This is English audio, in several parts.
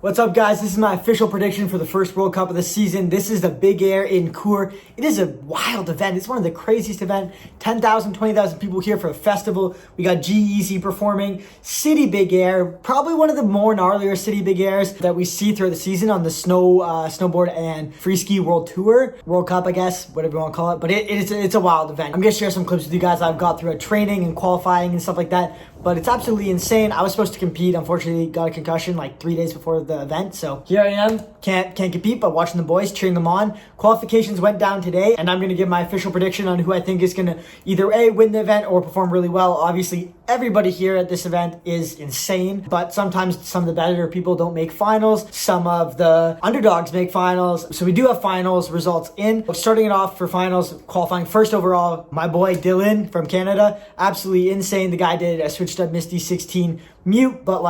What's up, guys? This is my official prediction for the first World Cup of the season. This is the Big Air in Chur. It is a wild event. It's one of the craziest events. 10,000, 20,000 people here for a festival. We got G-Eazy performing. City Big Air, probably one of the more gnarlier city Big Airs that we see throughout the season on the snowboard and Freeski World Tour. World Cup, I guess, whatever you want to call it. But it's a wild event. I'm going to share some clips with you guys I've got through training and qualifying and stuff like that. But it's absolutely insane. I was supposed to compete. Unfortunately, got a concussion like 3 days before the event. So here I am. Can't compete, but watching the boys, cheering them on. Qualifications went down today, and I'm going to give my official prediction on who I think is going to either A, win the event or perform really well. Obviously, everybody here at this event is insane, but sometimes some of the better people don't make finals. Some of the underdogs make finals. So we do have finals results in. Starting it off for finals, qualifying first overall, my boy Dylan from Canada. Absolutely insane. The guy did a switched up Misty 16 mute, but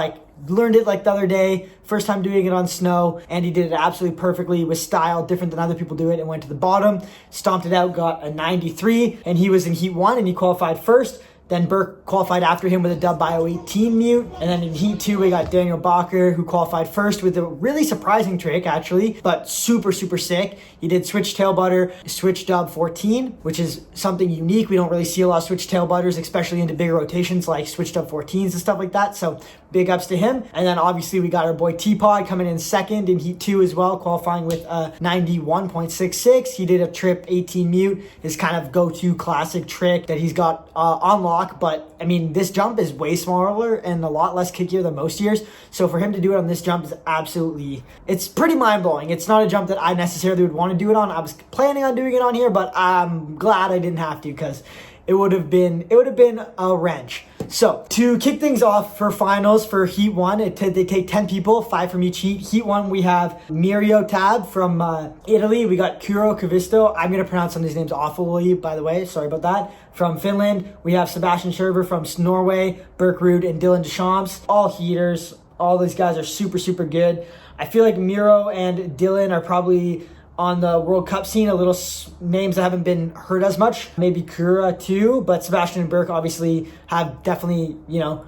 learned it the other day, first time doing it on snow, and he did it absolutely perfectly with style, different than other people do it, and went to the bottom, stomped it out, got a 93, and he was in heat 1 and he qualified first. Then Burke qualified after him with a dub bio 18 mute. And then in heat 2, we got Daniel Bacher, who qualified first with a really surprising trick, actually, but super, super sick. He did switch tail butter, switch dub 14, which is something unique. We don't really see a lot of switch tail butters, especially into bigger rotations like switch dub 14s and stuff like that. So big ups to him. And then obviously we got our boy T-Pod coming in second in heat 2 as well, qualifying with a 91.66. He did a trip 18 mute, his kind of go-to classic trick that he's got on lock. But I mean, this jump is way smaller and a lot less kickier than most years. So for him to do it on this jump is absolutely, it's pretty mind-blowing. It's not a jump that I necessarily would want to do it on. I was planning on doing it on here, but I'm glad I didn't have to, because it would have been a wrench. So to kick things off for finals for heat 1, they take 10 people, 5 from each heat. Heat 1, we have Mirio Tab from Italy. We got Kuro Kavisto. I'm going to pronounce some of these names awfully, by the way. Sorry about that. From Finland, we have Sebastian Scherver from Norway, Berkrud, and Dylan Deschamps. All heaters. All these guys are super, super good. I feel like Miro and Dylan are probably on the World Cup scene, a little names that haven't been heard as much. Maybe Kura too, but Sebastian and Burke obviously have definitely,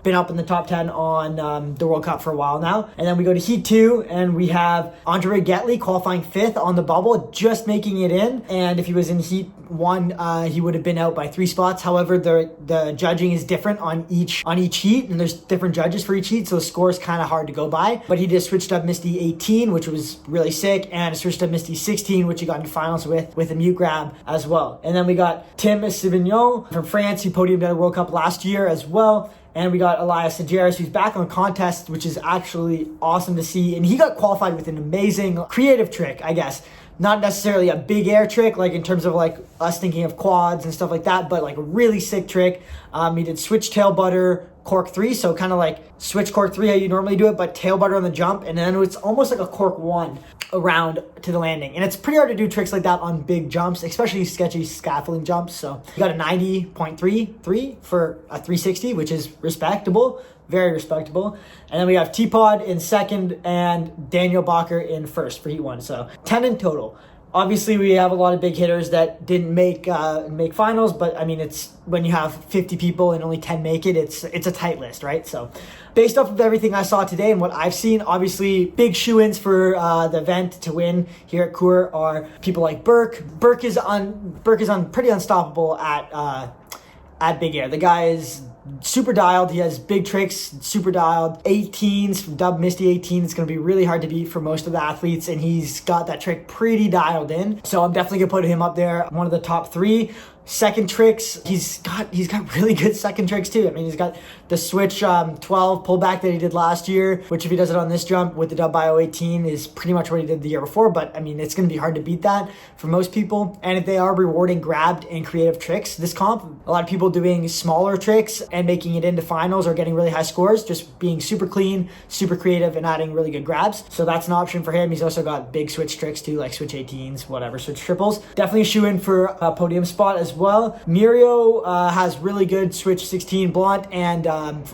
been up in the top 10 on the World Cup for a while now. And then we go to Heat 2, and we have Andre Getley qualifying 5th on the bubble, just making it in. And if he was in Heat 1, he would have been out by 3 spots. However, the judging is different on each heat, and there's different judges for each heat, so the score is kind of hard to go by. But he just switched up Misty 18, which was really sick, and switched up Misty 16, which he got in finals with a mute grab as well. And then we got Tim Sivignon from France, who podiumed at a World Cup last year as well. And we got Elias Sageris, who's back on contest, which is actually awesome to see. And he got qualified with an amazing creative trick, I guess. Not necessarily a big air trick, in terms of us thinking of quads and stuff like that, but a really sick trick. He did switch tail butter, cork 3, so kind of switch cork 3 how you normally do it, but tail butter on the jump, and then it's almost like a cork 1 around to the landing. And it's pretty hard to do tricks like that on big jumps, especially sketchy scaffolding jumps. So you got a 90.33 for a 360, which is respectable, very respectable. And then we have T-Pod in second and Daniel Bacher in first for heat 1. So 10 in total. Obviously, we have a lot of big hitters that didn't make finals, but I mean, it's when you have 50 people and only 10 make it, it's a tight list, right? So based off of everything I saw today and what I've seen, obviously big shoo-ins for the event to win here at Chur are people like Burke. Burke is pretty unstoppable at Big Air. The guy is super dialed. He has big tricks, super dialed. 18s, dub Misty 18. It's going to be really hard to beat for most of the athletes, and he's got that trick pretty dialed in. So I'm definitely going to put him up there, one of the top 3. Second tricks, he's got really good second tricks too. I mean, he's got the switch 12 pullback that he did last year, which if he does it on this jump with the dub bio 18 is pretty much what he did the year before. But I mean, it's going to be hard to beat that for most people. And if they are rewarding grabbed and creative tricks this comp, a lot of people doing smaller tricks and making it into finals or getting really high scores, just being super clean, super creative, and adding really good grabs. So that's an option for him. He's also got big switch tricks too, like switch 18s, whatever, switch triples. Definitely a shoe in for a podium spot as as well. Mirio has really good switch 16 blunt and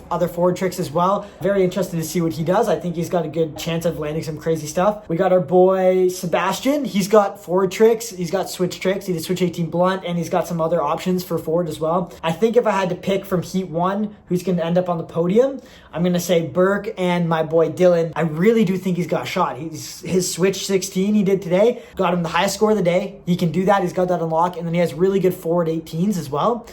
other forward tricks as well. Very interested to see what he does. I think he's got a good chance of landing some crazy stuff. We got our boy Sebastian. He's got forward tricks. He's got switch tricks. He did switch 18 blunt, and he's got some other options for forward as well. I think if I had to pick from Heat 1 who's going to end up on the podium, I'm going to say Burke and my boy Dylan. I really do think he's got a shot. His switch 16 he did today got him the highest score of the day. He can do that. He's got that unlock, and then he has really good forward 18s as well.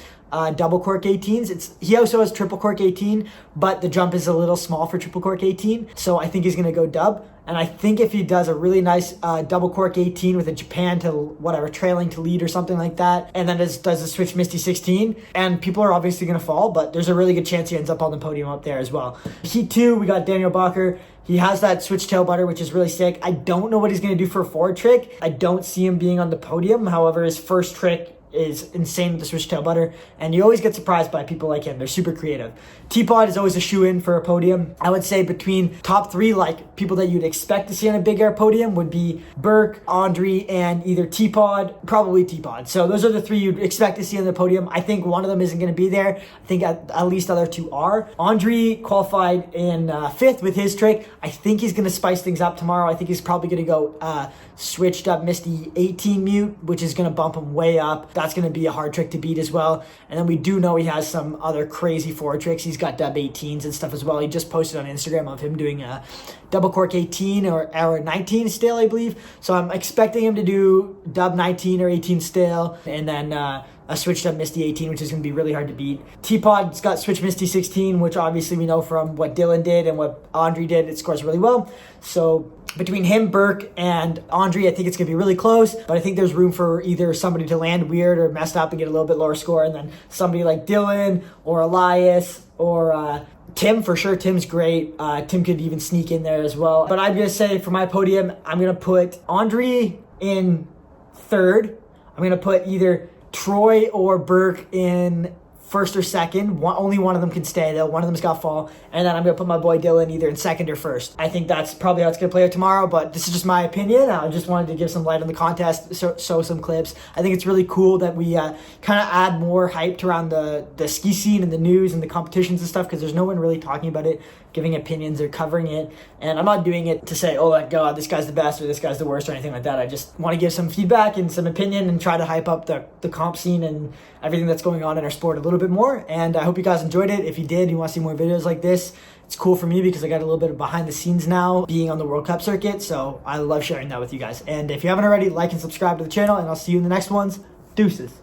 Double cork 18s. He also has triple cork 18, but the jump is a little small for triple cork 18, so I think he's going to go dub. And I think if he does a really nice double cork 18 with a Japan to whatever, trailing to lead or something like that, and then does a switch Misty 16, and people are obviously going to fall, but there's a really good chance he ends up on the podium up there as well. Heat 2, we got Daniel Bacher. He has that switch tail butter, which is really sick. I don't know what he's going to do for a forward trick. I don't see him being on the podium. However, his first trick is insane with the switch tail butter, and you always get surprised by people like him. They're super creative. T-Pod is always a shoe-in for a podium. I would say between top 3, like people that you'd expect to see on a Big Air podium would be Burke, Andre, and either T-Pod, probably T-Pod. So those are the 3 you'd expect to see on the podium. I think one of them isn't going to be there. I think at least the other 2 are. Andre qualified in 5th with his trick. I think he's going to spice things up tomorrow. I think he's probably going to go switched up Misty 18 mute, which is going to bump him way up. That's going to be a hard trick to beat as well. And then we do know he has some other crazy forward tricks. He's got dub 18s and stuff as well. He just posted on Instagram of him doing a double cork 18 or 19 still, I believe. So I'm expecting him to do dub 19 or 18 still, and then a switched up Misty 18, which is going to be really hard to beat. T-Pod's got switch Misty 16, which obviously we know from what Dylan did and what Andre did, it scores really well. So between him, Burke, and Andre, I think it's going to be really close, but I think there's room for either somebody to land weird or messed up and get a little bit lower score, and then somebody like Dylan or Elias or Tim, for sure. Tim's great. Tim could even sneak in there as well. But I'm going to say for my podium, I'm going to put Andre in 3rd. I'm going to put either Troy or Burke in 1st or 2nd. Only one of them can stay, though. One of them's got to fall. And then I'm going to put my boy Dylan either in 2nd or 1st. I think that's probably how it's going to play out tomorrow, but this is just my opinion. I just wanted to give some light on the contest, show some clips. I think it's really cool that we kind of add more hype around the ski scene and the news and the competitions and stuff, because there's no one really talking about it, giving opinions or covering it. And I'm not doing it to say, oh my God, this guy's the best or this guy's the worst or anything like that. I just want to give some feedback and some opinion and try to hype up the comp scene and everything that's going on in our sport a little bit more. And I hope you guys enjoyed it. If you did, you want to see more videos like this, it's cool for me because I got a little bit of behind the scenes now being on the World Cup circuit. So I love sharing that with you guys. And if you haven't already, like and subscribe to the channel, and I'll see you in the next ones. Deuces.